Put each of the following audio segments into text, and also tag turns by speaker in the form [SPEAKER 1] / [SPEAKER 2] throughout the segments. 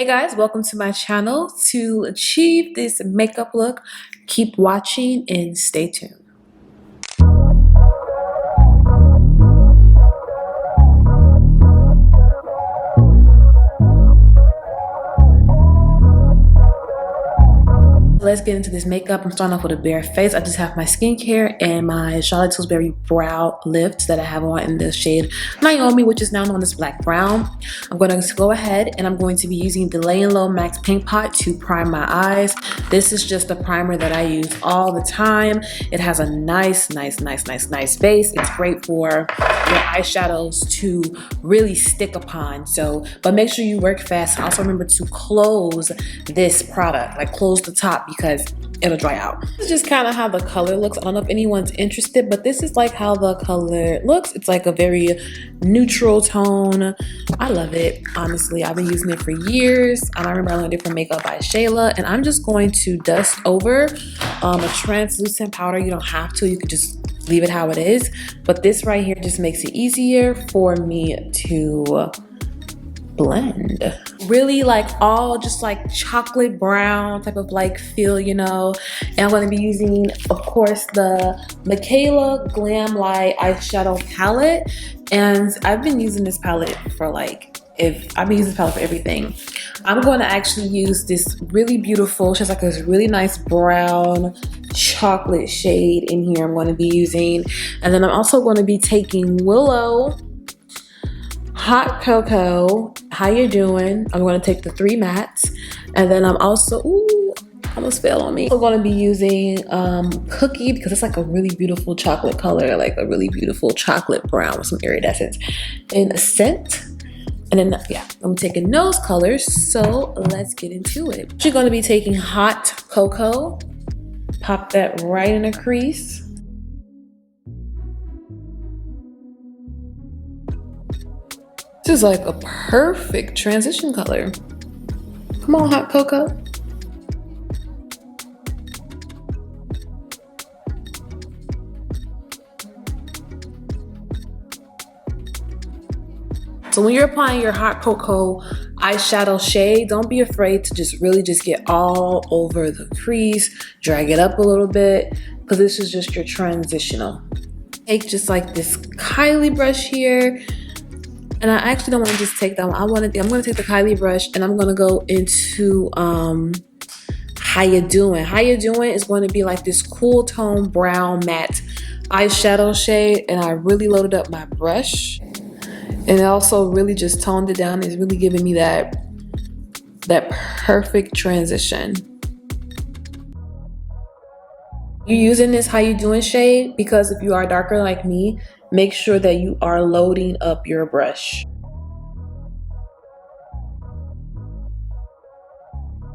[SPEAKER 1] Hey guys, welcome to my channel. To achieve this makeup look, keep watching and stay tuned. Let's get into this makeup. I'm starting off with a bare face. I just have my skincare and my Charlotte Tilbury brow lift that I have on in the shade Naomi, which is now known as black brown. I'm going to go ahead and I'm going to be using the Layin Low Paint Pot to prime my eyes. This is just a primer that I use all the time. It has a nice base. It's great for your eyeshadows to really stick upon. But make sure you work fast. Also remember to close this product, like close the top, because it'll dry out. This is just kind of how the color looks. I don't know if anyone's interested, but this is like how the color looks. It's like a very neutral tone. I love it, honestly. I've been using it for years. I remember I learned it from Makeup by Shayla, and I'm just going to dust over a translucent powder. You don't have to, you could just leave it how it is, but this right here just makes it easier for me to blend. Really like all just like chocolate brown type of like feel, you know. And I'm going to be using, of course, the Mikayla Glamlite eyeshadow palette, and I've been using this palette for like, I've been using this palette for everything. I'm going to actually use this really beautiful, she has like this really nice brown chocolate shade in here I'm going to be using. And then I'm also going to be taking Willow Hot Cocoa, How You Doing? I'm going to take the 3 mattes, and then I'm also, ooh, almost fell on me. I'm going to be using Cookie, because it's like a really beautiful chocolate color, like a really beautiful chocolate brown with some iridescence and a scent. And then, yeah, I'm taking those colors, so let's get into it. You're going to be taking Hot Cocoa, pop that right in a crease. This is like a perfect transition color. Come on, Hot Cocoa. So when you're applying your Hot Cocoa eyeshadow shade, don't be afraid to just really just get all over the crease, drag it up a little bit, because this is just your transitional. Take just like this Kylie brush here. And I actually don't want to just take that one. I'm going to take the Kylie brush and I'm going to go into How You Doing. How You Doing is going to be like this cool tone brown matte eyeshadow shade, and I really loaded up my brush, and it also really just toned it down. It's really giving me that perfect transition. You're using this How You Doing shade because if you are darker like me, make sure that you are loading up your brush.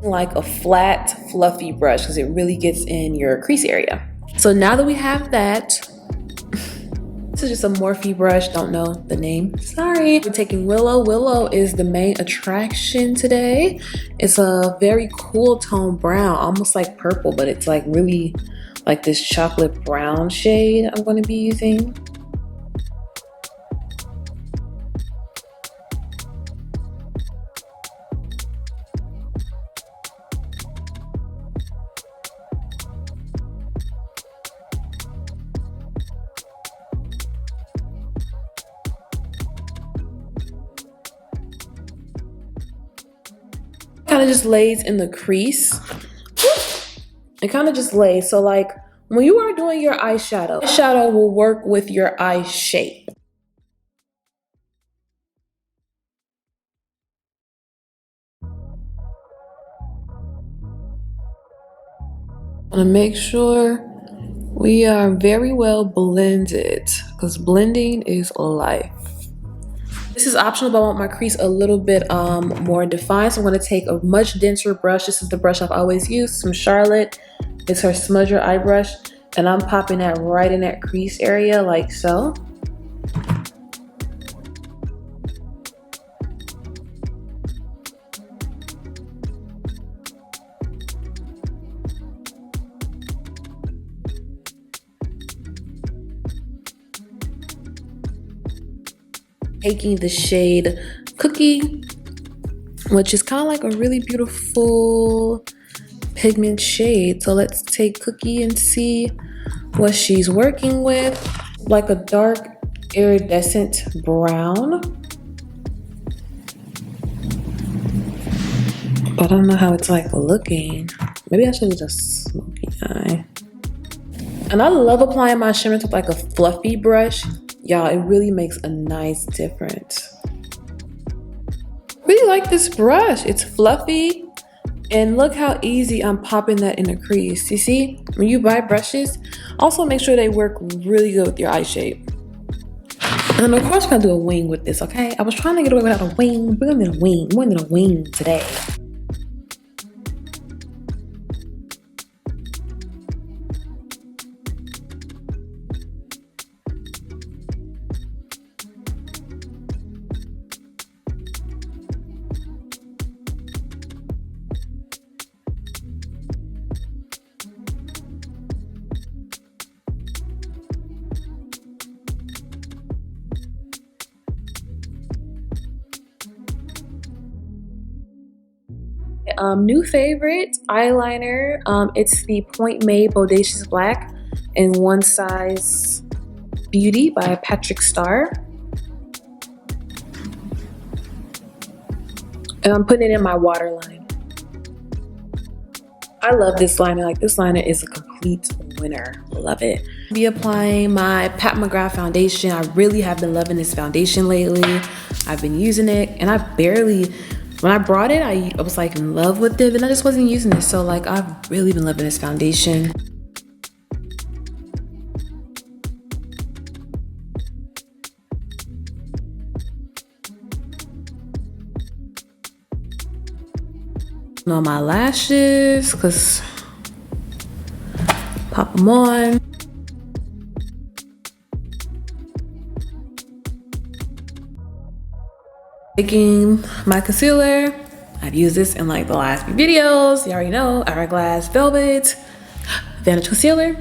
[SPEAKER 1] Like a flat, fluffy brush, because it really gets in your crease area. So now that we have that, this is just a Morphe brush, don't know the name, sorry. We're taking Willow. Willow is the main attraction today. It's a very cool tone brown, almost like purple, but it's like really like this chocolate brown shade I'm going to be using. Kind of just lays in the crease. It kind of just lays. So like when you are doing your eyeshadow will work with your eye shape. I want to make sure we are very well blended, because blending is life. This is optional, but I want my crease a little bit more defined. So I'm going to take a much denser brush. This is the brush I've always used from Charlotte. It's her smudger eye brush, and I'm popping that right in that crease area like so. Taking the shade Cookie, which is kind of like a really beautiful pigment shade. So let's take Cookie and see what she's working with. Like a dark iridescent brown. But I don't know how it's like looking. Maybe I should have just smoky eye. And I love applying my shimmers with like a fluffy brush. Y'all, it really makes a nice difference. Really like this brush. It's fluffy. And look how easy I'm popping that in a crease. You see, when you buy brushes, also make sure they work really good with your eye shape. And of course, we're gonna do a wing with this, okay? I was trying to get away without a wing. We're gonna need a wing. We're gonna need a wing today. New favorite eyeliner. It's the Point Made Bodacious Black in One Size Beauty by Patrick Starr. And I'm putting it in my waterline. I love this liner. Like, this liner is a complete winner. Love it. I'll be applying my Mcgrath Foundation. I really have been loving this foundation lately. I've been using it, and when I brought it, I was like in love with it, and I just wasn't using it. So like, I've really been loving this foundation. On my lashes, cause pop them on. Taking my concealer. I've used this in like the last few videos. You already know, Hourglass Velvet Vanish Concealer.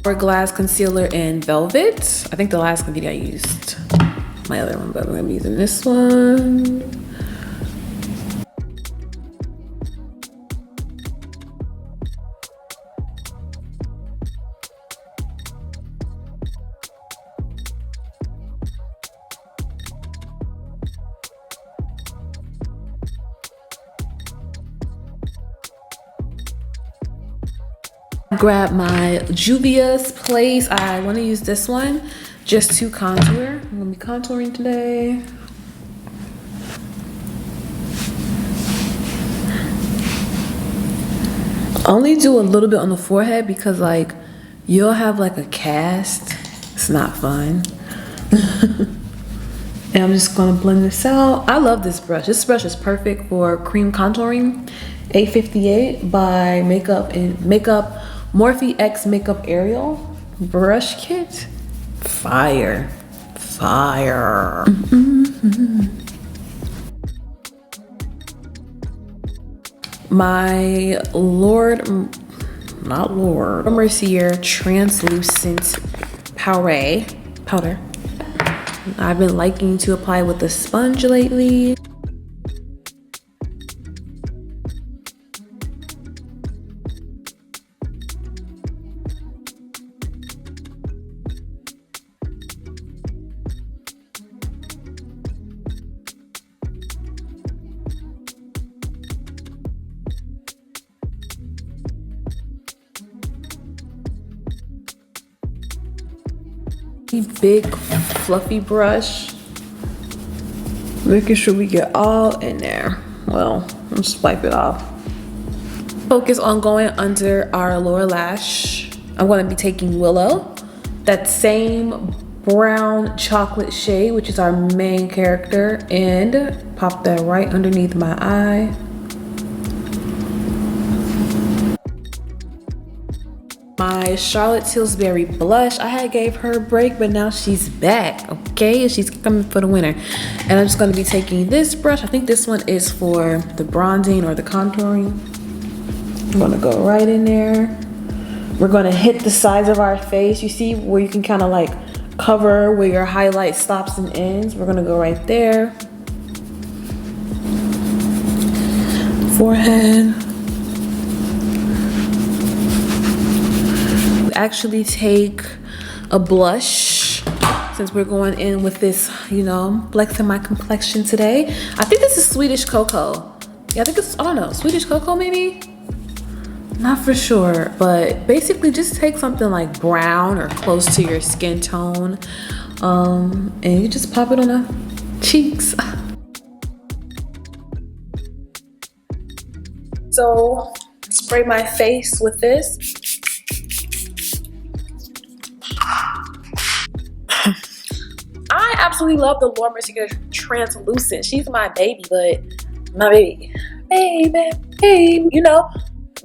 [SPEAKER 1] Hourglass Concealer in Velvet. I think the last video I used my other one, but I'm gonna be using this one. Grab my Juvia's Place. I want to use this one just to contour. I'm gonna be contouring today. I only do a little bit on the forehead because like you'll have like a cast. It's not fun. And I'm just gonna blend this out. I love this brush. This brush is perfect for cream contouring. 858 by Morphe X MakeupbyAriel brush kit. Fire. Fire. My Mercier translucent powder. I've been liking to apply with the sponge lately. Big fluffy brush, making sure we get all in there. Well, let's wipe it off. Focus on going under our lower lash. I'm going to be taking Willow, that same brown chocolate shade, which is our main character, and pop that right underneath my eye. my Charlotte Tilbury blush. I had gave her a break, but now she's back, okay? She's coming for the winter. And I'm just gonna be taking this brush. I think this one is for the bronzing or the contouring. I'm gonna go right in there. We're gonna hit the sides of our face. You see where you can kind of like cover where your highlight stops and ends. We're gonna go right there. Forehead. Actually take a blush since we're going in with this, you know, flexing my complexion today. I think this is Swedish Cocoa. Yeah, I think it's, I don't know, Swedish Cocoa maybe? Not for sure, but basically just take something like brown or close to your skin tone, and you just pop it on the cheeks. So spray my face with this. I absolutely love the Mercier translucent. She's my baby, you know.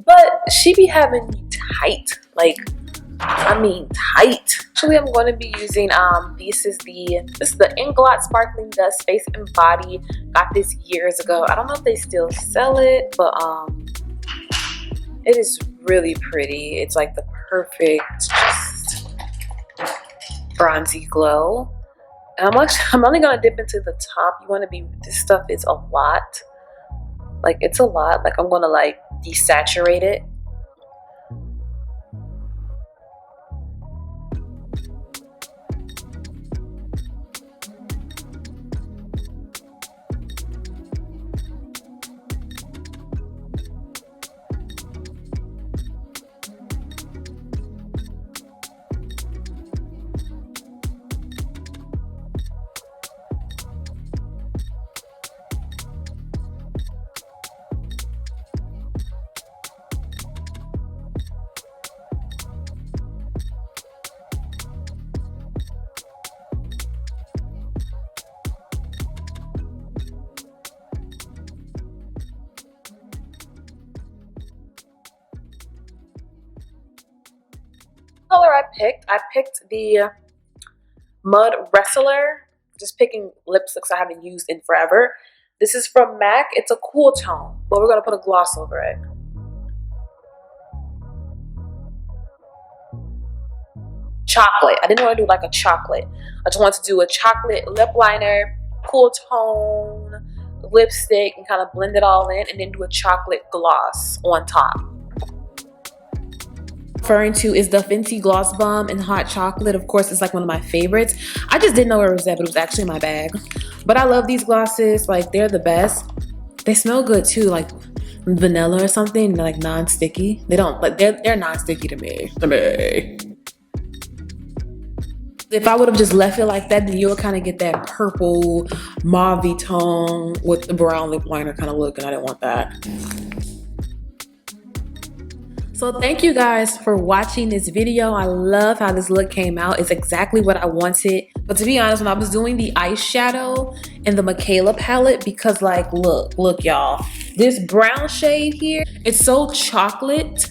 [SPEAKER 1] But she be having me tight, like, I mean tight. Actually, I'm going to be using, this is the Inglot Sparkling Dust Face and Body. Got this years ago. I don't know if they still sell it, but it is really pretty. It's like the perfect, just bronzy glow. And I'm only gonna dip into the top. You want to be, this stuff is a lot. Like, it's a lot. Like, I'm gonna like desaturate it. Color I picked the Mud Wrestler. Just picking lipsticks I haven't used in forever. This is from MAC. It's a cool tone, but we're gonna put a gloss over it. Chocolate. I didn't want to do like a chocolate. I just wanted to do a chocolate lip liner, cool tone, lipstick, and kind of blend it all in, and then do a chocolate gloss on top. Referring to is the Fenty Gloss Bomb in Hot Chocolate. Of course, it's like one of my favorites. I just didn't know where it was at, but it was actually in my bag. But I love these glosses. Like, they're the best. They smell good too, like vanilla or something. They're like non-sticky. They don't, like, they're non-sticky to me. If I would have just left it like that, then you'll kind of get that purple mauve tone with the brown lip liner kind of look, and I didn't want that. So thank you guys for watching this video. I love how this look came out. It's exactly what I wanted. But to be honest, when I was doing the eyeshadow in the Mikayla palette, because like, look y'all, this brown shade here, it's so chocolate,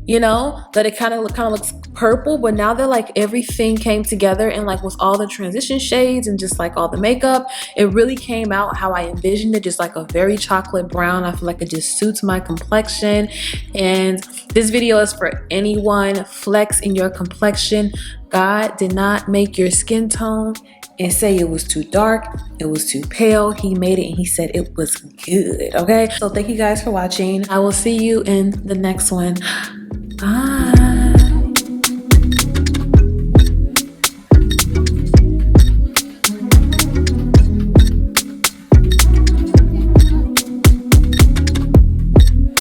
[SPEAKER 1] you know, that it kind of looks purple, but now that like everything came together and like with all the transition shades and just like all the makeup, it really came out how I envisioned it, just like a very chocolate brown. I feel like it just suits my complexion. And this video is for anyone flexing your complexion. God did not make your skin tone and say it was too dark, it was too pale. He made it and he said it was good, okay? So thank you guys for watching. I will see you in the next one. Bye.